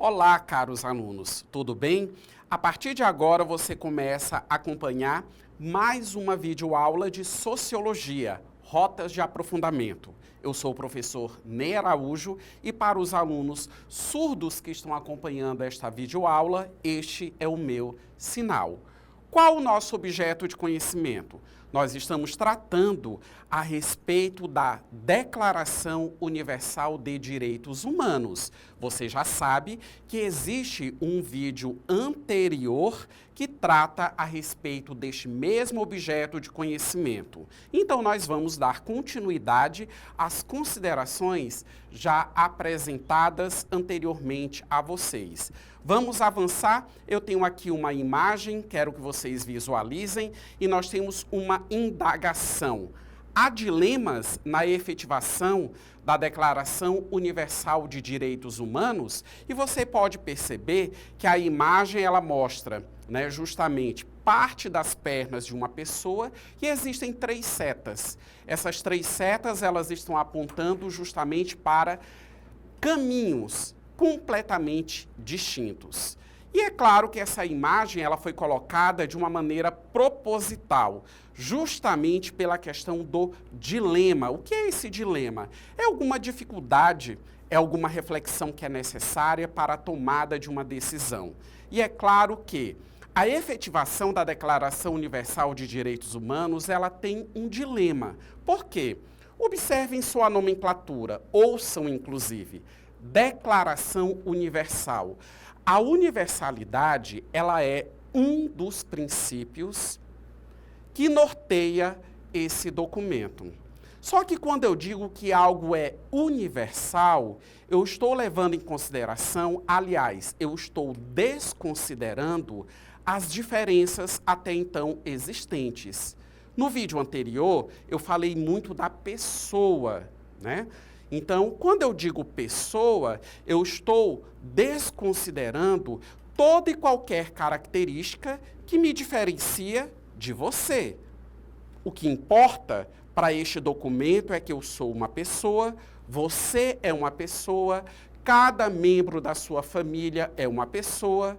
Olá, caros alunos, tudo bem? A partir de agora você começa a acompanhar mais uma videoaula de Sociologia, Rotas de Aprofundamento. Eu sou o professor Ney Araújo e para os alunos surdos que estão acompanhando esta videoaula, este é o meu sinal. Qual o nosso objeto de conhecimento? Nós estamos tratando a respeito da Declaração Universal de Direitos Humanos. Você já sabe que existe um vídeo anterior que trata a respeito deste mesmo objeto de conhecimento. Então, nós vamos dar continuidade às considerações já apresentadas anteriormente a vocês. Vamos avançar? Eu tenho aqui uma imagem, quero que vocês visualizem, e nós temos uma indagação. Há dilemas na efetivação da Declaração Universal de Direitos Humanos? E você pode perceber que a imagem ela mostra, justamente parte das pernas de uma pessoa e existem 3 setas. Essas 3 setas elas estão apontando justamente para caminhos completamente distintos. E é claro que essa imagem ela foi colocada de uma maneira proposital, justamente pela questão do dilema. O que é esse dilema? É alguma dificuldade, é alguma reflexão que é necessária para a tomada de uma decisão. E é claro que a efetivação da Declaração Universal de Direitos Humanos, ela tem um dilema. Por quê? Observem sua nomenclatura, ouçam inclusive. Declaração Universal. A universalidade, ela é um dos princípios que norteia esse documento. Só que quando eu digo que algo é universal, eu estou levando em consideração, aliás, eu estou desconsiderando as diferenças até então existentes. No vídeo anterior, eu falei muito da pessoa, né? Então, quando eu digo pessoa, eu estou desconsiderando toda e qualquer característica que me diferencia de você. O que importa para este documento é que eu sou uma pessoa, você é uma pessoa, cada membro da sua família é uma pessoa,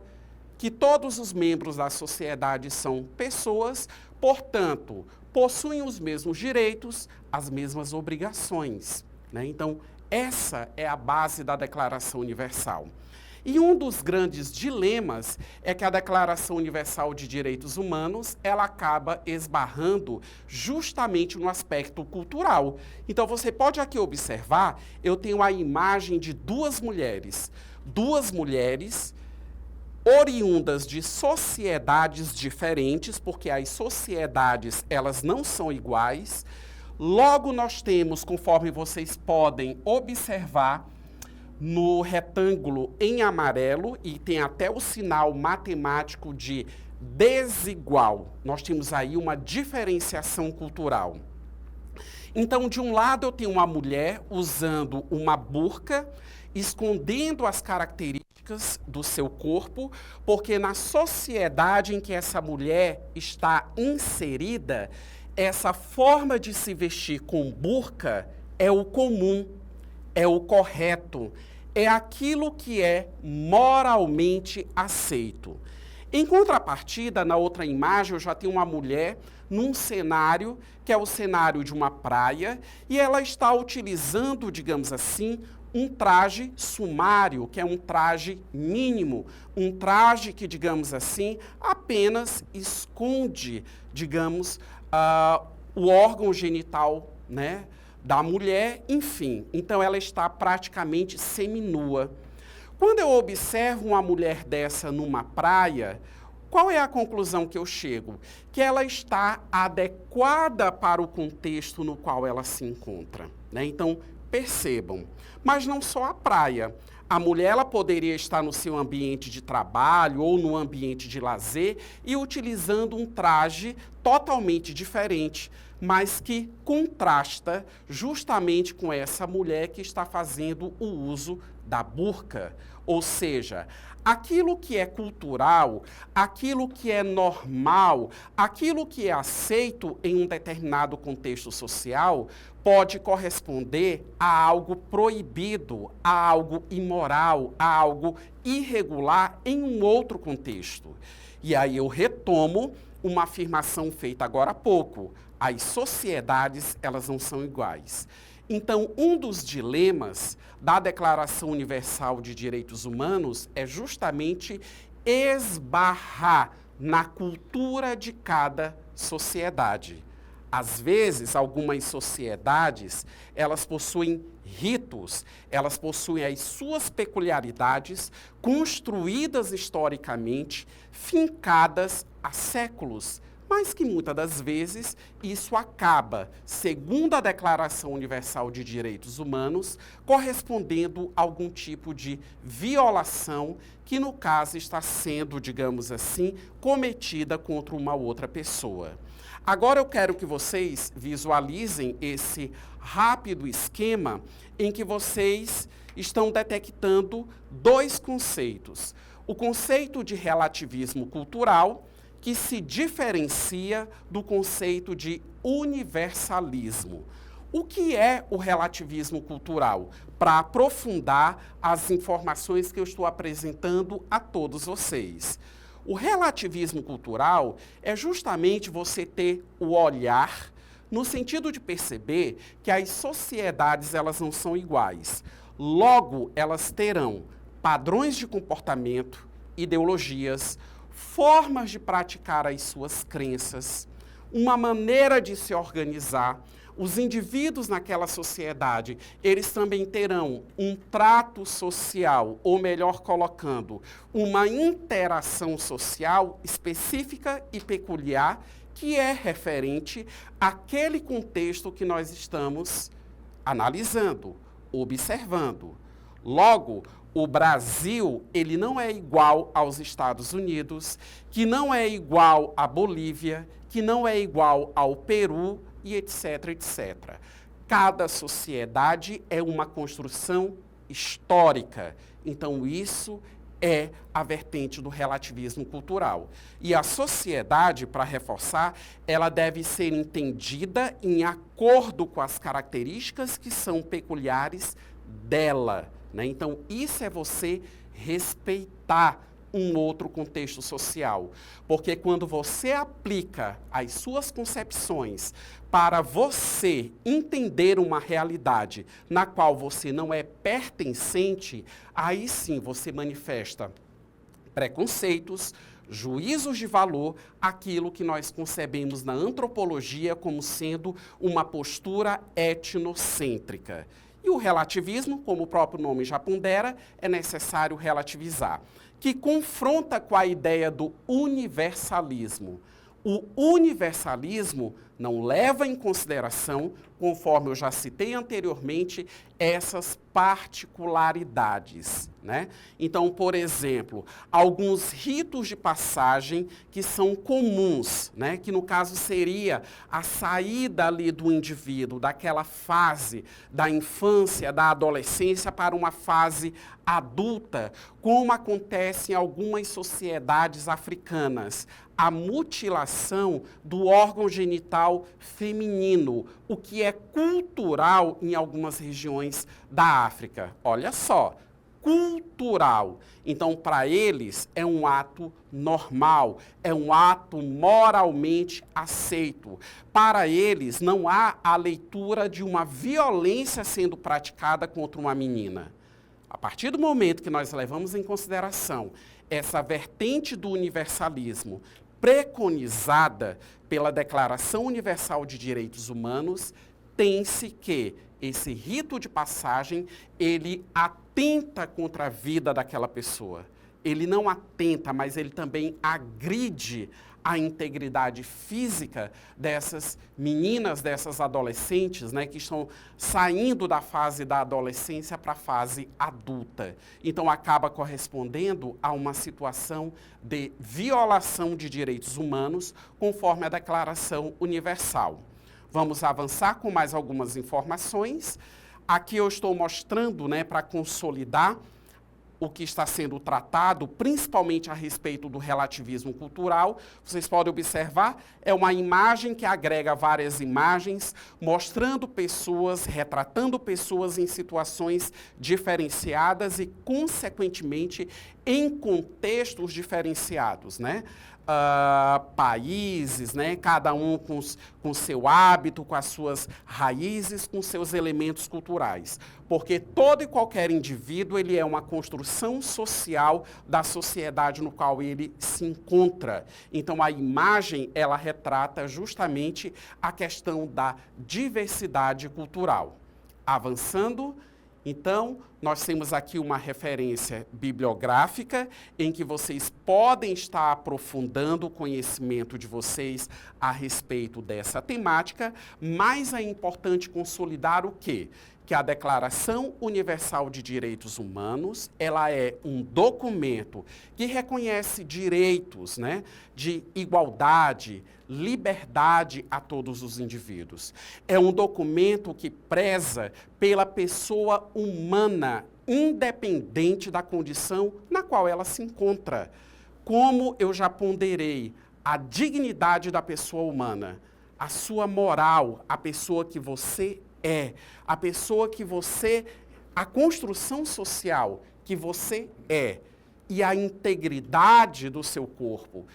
que todos os membros da sociedade são pessoas, portanto, possuem os mesmos direitos, as mesmas obrigações. Então, essa é a base da Declaração Universal. E um dos grandes dilemas é que a Declaração Universal de Direitos Humanos, ela acaba esbarrando justamente no aspecto cultural. Então, você pode aqui observar, eu tenho a imagem de 2 mulheres. 2 mulheres oriundas de sociedades diferentes, porque as sociedades, elas não são iguais. Logo, nós temos, conforme vocês podem observar, no retângulo em amarelo, e tem até o sinal matemático de desigual. Nós temos aí uma diferenciação cultural. Então, de um lado, eu tenho uma mulher usando uma burca, escondendo as características do seu corpo, porque na sociedade em que essa mulher está inserida, essa forma de se vestir com burca é o comum, é o correto, é aquilo que é moralmente aceito. Em contrapartida, na outra imagem, eu já tenho uma mulher num cenário, que é o cenário de uma praia, e ela está utilizando, digamos assim, um traje sumário, que é um traje mínimo, um traje que, digamos assim, apenas esconde, digamos, o órgão genital, da mulher, enfim. Então, ela está praticamente seminua. Quando eu observo uma mulher dessa numa praia, qual é a conclusão que eu chego? Que ela está adequada para o contexto no qual ela se encontra. Então, percebam. Mas não só a praia. A mulher ela poderia estar no seu ambiente de trabalho ou no ambiente de lazer e utilizando um traje totalmente diferente, mas que contrasta justamente com essa mulher que está fazendo o uso da burca. Ou seja, aquilo que é cultural, aquilo que é normal, aquilo que é aceito em um determinado contexto social, pode corresponder a algo proibido, a algo imoral, a algo irregular em um outro contexto. E aí eu retomo uma afirmação feita agora há pouco. As sociedades, elas não são iguais. Então, um dos dilemas da Declaração Universal de Direitos Humanos é justamente esbarrar na cultura de cada sociedade. Às vezes, algumas sociedades, elas possuem ritos, elas possuem as suas peculiaridades construídas historicamente, fincadas há séculos, mas que muitas das vezes isso acaba, segundo a Declaração Universal de Direitos Humanos, correspondendo a algum tipo de violação que, no caso, está sendo, digamos assim, cometida contra uma outra pessoa. Agora eu quero que vocês visualizem esse rápido esquema em que vocês estão detectando dois conceitos. O conceito de relativismo cultural, que se diferencia do conceito de universalismo. O que é o relativismo cultural? Para aprofundar as informações que eu estou apresentando a todos vocês. O relativismo cultural é justamente você ter o olhar no sentido de perceber que as sociedades elas não são iguais. Logo, elas terão padrões de comportamento, ideologias, formas de praticar as suas crenças, uma maneira de se organizar. Os indivíduos naquela sociedade, eles também terão um trato social, ou melhor colocando, uma interação social específica e peculiar, que é referente àquele contexto que nós estamos analisando, observando. Logo, o Brasil, ele não é igual aos Estados Unidos, que não é igual à Bolívia, que não é igual ao Peru, e etc, etc. Cada sociedade é uma construção histórica. Então, isso é a vertente do relativismo cultural. E a sociedade, para reforçar, ela deve ser entendida em acordo com as características que são peculiares dela, né? Então, isso é você respeitar um outro contexto social. Porque quando você aplica as suas concepções para você entender uma realidade na qual você não é pertencente, aí sim você manifesta preconceitos, juízos de valor, aquilo que nós concebemos na antropologia como sendo uma postura etnocêntrica. E o relativismo, como o próprio nome já pondera, é necessário relativizar, que confronta com a ideia do universalismo. O universalismo não leva em consideração, conforme eu já citei anteriormente, essas particularidades, né? Então, por exemplo, alguns ritos de passagem que são comuns, né? Que no caso seria a saída ali do indivíduo, daquela fase da infância, da adolescência para uma fase adulta, como acontece em algumas sociedades africanas. A mutilação do órgão genital feminino, o que é cultural em algumas regiões da África. Olha só, cultural. Então, para eles, é um ato normal, é um ato moralmente aceito. Para eles, não há a leitura de uma violência sendo praticada contra uma menina. A partir do momento que nós levamos em consideração essa vertente do universalismo, preconizada pela Declaração Universal de Direitos Humanos, tem-se que esse rito de passagem, ele atenta contra a vida daquela pessoa. Ele não atenta, mas ele também agride a integridade física dessas meninas, dessas adolescentes, né, que estão saindo da fase da adolescência para a fase adulta. Então, acaba correspondendo a uma situação de violação de direitos humanos, conforme a Declaração Universal. Vamos avançar com mais algumas informações. Aqui eu estou mostrando, né, para consolidar o que está sendo tratado, principalmente a respeito do relativismo cultural. Vocês podem observar, é uma imagem que agrega várias imagens, mostrando pessoas, retratando pessoas em situações diferenciadas e, consequentemente, em contextos diferenciados, né? Países, né? Cada um com seu hábito, com as suas raízes, com seus elementos culturais. Porque todo e qualquer indivíduo, ele é uma construção social da sociedade no qual ele se encontra. Então, a imagem, ela retrata justamente a questão da diversidade cultural. Avançando, então, nós temos aqui uma referência bibliográfica em que vocês podem estar aprofundando o conhecimento de vocês a respeito dessa temática, mas é importante consolidar o quê? Que a Declaração Universal de Direitos Humanos, ela é um documento que reconhece direitos, né, de igualdade, liberdade a todos os indivíduos. É um documento que preza pela pessoa humana, independente da condição na qual ela se encontra. Como eu já ponderei, a dignidade da pessoa humana, a sua moral, a pessoa que você é, a pessoa que você, a construção social que você é e a integridade do seu corpo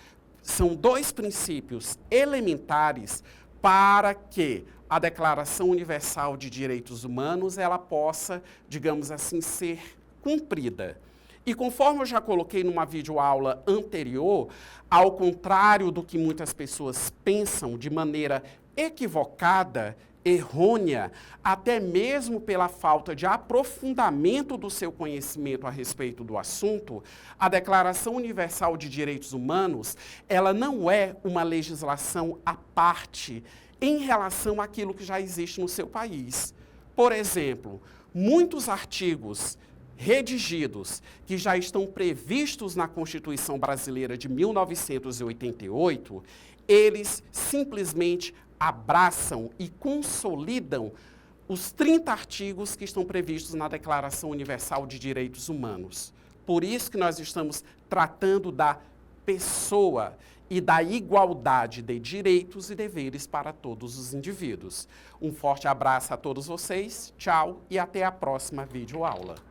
são dois princípios elementares para que a Declaração Universal de Direitos Humanos ela possa, digamos assim, ser cumprida. E conforme eu já coloquei numa videoaula anterior, ao contrário do que muitas pessoas pensam de maneira equivocada, errônea, até mesmo pela falta de aprofundamento do seu conhecimento a respeito do assunto, a Declaração Universal de Direitos Humanos, ela não é uma legislação à parte em relação àquilo que já existe no seu país. Por exemplo, muitos artigos redigidos que já estão previstos na Constituição Brasileira de 1988, eles simplesmente abraçam e consolidam os 30 artigos que estão previstos na Declaração Universal de Direitos Humanos. Por isso que nós estamos tratando da pessoa e da igualdade de direitos e deveres para todos os indivíduos. Um forte abraço a todos vocês, tchau e até a próxima videoaula.